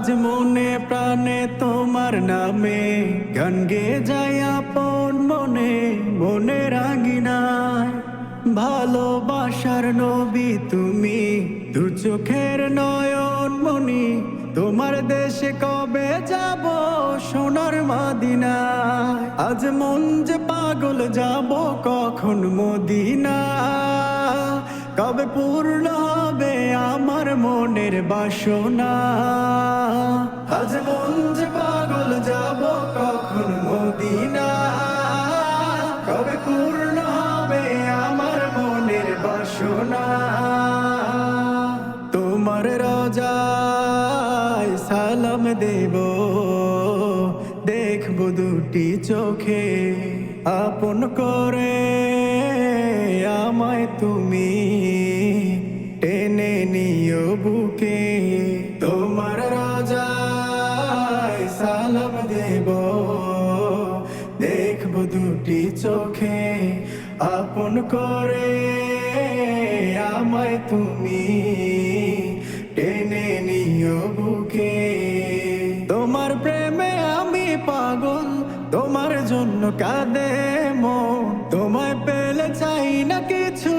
আজ মনে প্রাণে তোমার নামে গান গেয়ে যায় আপন মনে, মনে রাঙিনায় ভালোবাসার নবী তুমি, দু চোখের নয়ন মনি। তোমার দেশে কবে যাব সোনার মদিনায়, আজ মন যে পাগল যাব কখন মদিনা। কবে পূর্ণ হবে আমার মনের বাসনা, আজ মন যে পাগল যাব কখন মদিনা। কবে পূর্ণ হবে আমার মনের বাসনা। তোমার রোজায় সালাম দেব, দেখবো দুটি চোখে আপন করে আমায় তুমি, টেনে নিও বুকে। তোমার রোজায় সালাম দেব, দেখবো দুটি চোখে আপন করে আমায় তুমি, টেনে নিও বুকে। তোমার প্রেমে আমি পাগল, তোমার জন্য কাঁদে মন। তোমায় পেলে চাই না কিছু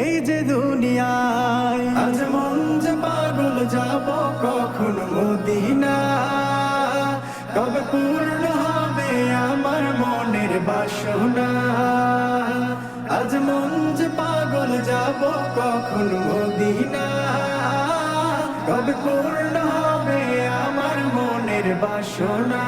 এই যে দুনিয়ায়, আজ মন যে পাগল যাব কখন মদিনা। কবে পূর্ণ হবে আমার মনের বাসনা, আজ মন যে পাগল যাব কখন মদিনা। কবে পূর্ণ হবে আমার মনের বাসনা।